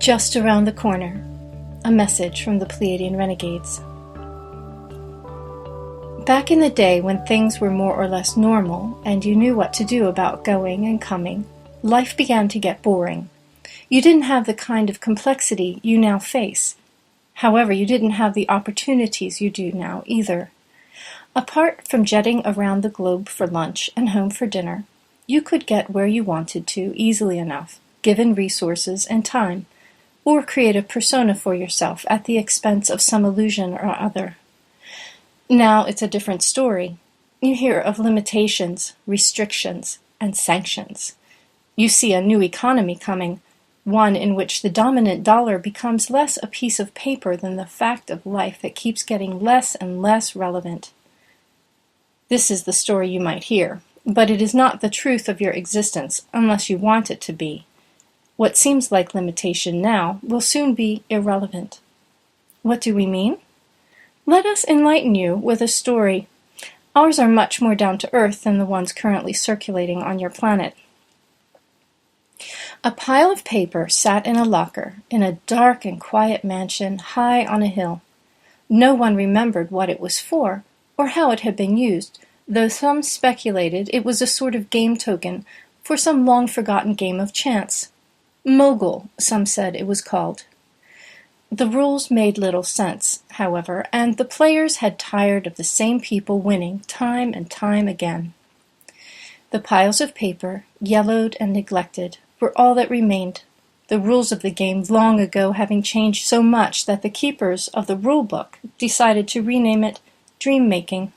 Just around the corner, a message from the Pleiadian Renegades. Back in the day when things were more or less normal and you knew what to do about going and coming, life began to get boring. You didn't have the kind of complexity you now face. However, you didn't have the opportunities you do now either. Apart from jetting around the globe for lunch and home for dinner, you could get where you wanted to easily enough, given resources and time, or create a persona for yourself at the expense of some illusion or other. Now it's a different story. You hear of limitations, restrictions, and sanctions. You see a new economy coming, one in which the dominant dollar becomes less a piece of paper than the fact of life that keeps getting less and less relevant. This is the story you might hear, but it is not the truth of your existence unless you want it to be. What seems like limitation now will soon be irrelevant. What do we mean? Let us enlighten you with a story. Ours are much more down to earth than the ones currently circulating on your planet. A pile of paper sat in a locker in a dark and quiet mansion high on a hill. No one remembered what it was for or how it had been used, though some speculated it was a sort of game token for some long-forgotten game of chance. Mogul, some said it was called. The rules made little sense, however, and the players had tired of the same people winning time and time again. The piles of paper, yellowed and neglected, were all that remained, the rules of the game long ago having changed so much that the keepers of the rule book decided to rename it Dream Making.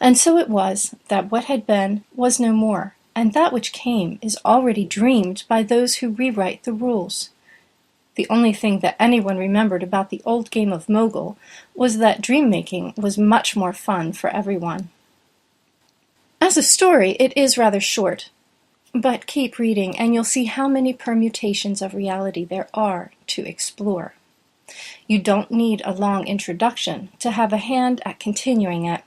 And so it was that what had been was no more, and that which came is already dreamed by those who rewrite the rules. The only thing that anyone remembered about the old game of Mogul was that dream-making was much more fun for everyone. As a story, it is rather short, but keep reading and you'll see how many permutations of reality there are to explore. You don't need a long introduction to have a hand at continuing it.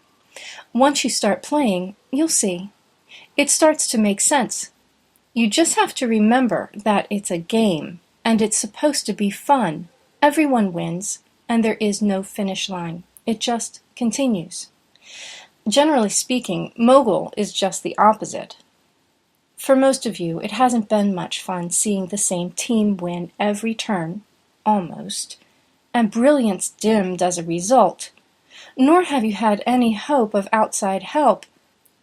Once you start playing, you'll see. It starts to make sense. You just have to remember that it's a game, and it's supposed to be fun. Everyone wins, and there is no finish line. It just continues. Generally speaking, Mogul is just the opposite. For most of you, it hasn't been much fun seeing the same team win every turn, almost, and brilliance dimmed as a result. Nor have you had any hope of outside help,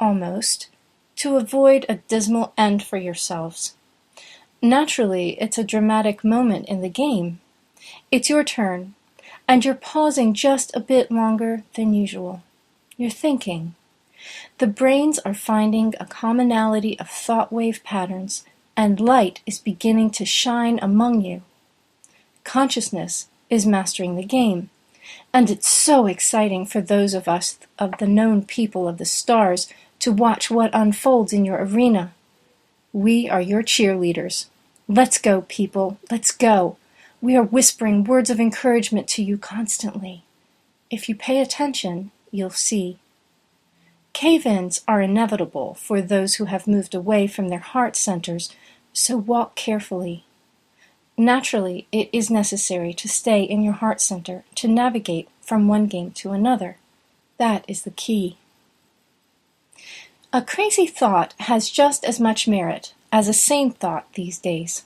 almost, to avoid a dismal end for yourselves. Naturally, it's a dramatic moment in the game. It's your turn, and you're pausing just a bit longer than usual. You're thinking. The brains are finding a commonality of thought wave patterns, and light is beginning to shine among you. Consciousness is mastering the game, and it's so exciting for those of us of the known people of the stars to watch what unfolds in your arena. We are your cheerleaders. Let's go, people. Let's go. We are whispering words of encouragement to you constantly. If you pay attention, you'll see. Cave-ins are inevitable for those who have moved away from their heart centers, so walk carefully. Naturally, it is necessary to stay in your heart center to navigate from one game to another. That is the key. A crazy thought has just as much merit as a sane thought these days.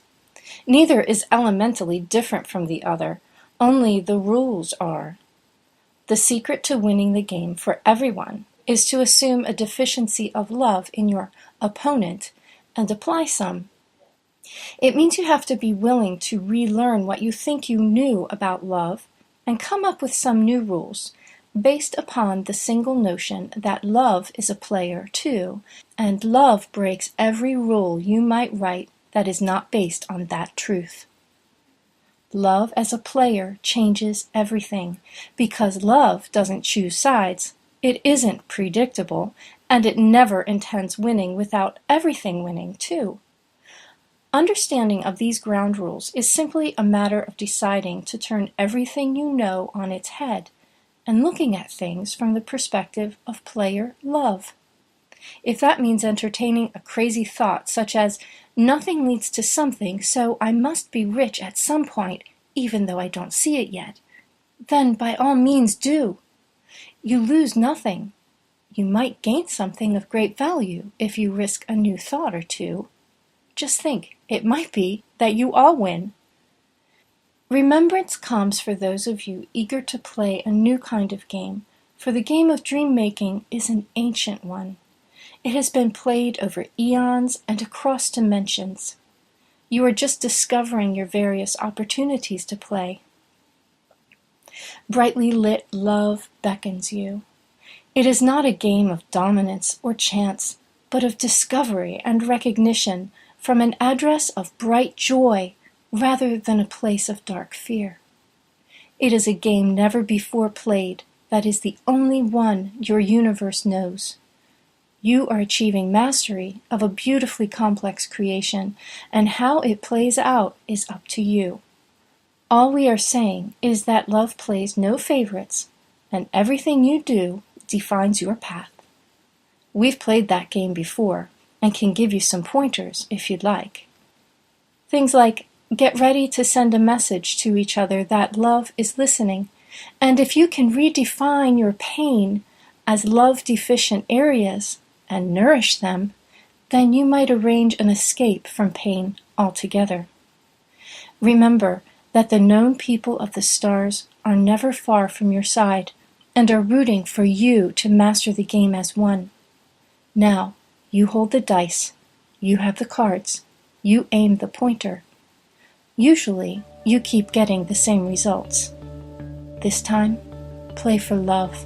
Neither is elementally different from the other, only the rules are. The secret to winning the game for everyone is to assume a deficiency of love in your opponent and apply some. It means you have to be willing to relearn what you think you knew about love and come up with some new rules based upon the single notion that love is a player too, and love breaks every rule you might write that is not based on that truth. Love as a player changes everything, because love doesn't choose sides, it isn't predictable, and it never intends winning without everything winning too. Understanding of these ground rules is simply a matter of deciding to turn everything you know on its head and looking at things from the perspective of player love. If that means entertaining a crazy thought such as, nothing leads to something, so I must be rich at some point, even though I don't see it yet, then by all means do. You lose nothing. You might gain something of great value if you risk a new thought or two. Just think, it might be that you all win. Remembrance comes for those of you eager to play a new kind of game, for the game of dream-making is an ancient one. It has been played over eons and across dimensions. You are just discovering your various opportunities to play. Brightly lit love beckons you. It is not a game of dominance or chance, but of discovery and recognition from an address of bright joy rather than a place of dark fear. It is a game never before played that is the only one your universe knows. You are achieving mastery of a beautifully complex creation, and how it plays out is up to you. All we are saying is that love plays no favorites, and everything you do defines your path. We've played that game before, and can give you some pointers if you'd like. Things like, get ready to send a message to each other that love is listening, and if you can redefine your pain as love-deficient areas and nourish them, then you might arrange an escape from pain altogether. Remember that the known people of the stars are never far from your side and are rooting for you to master the game as one. Now, you hold the dice, you have the cards, you aim the pointer. Usually, you keep getting the same results. This time, play for love.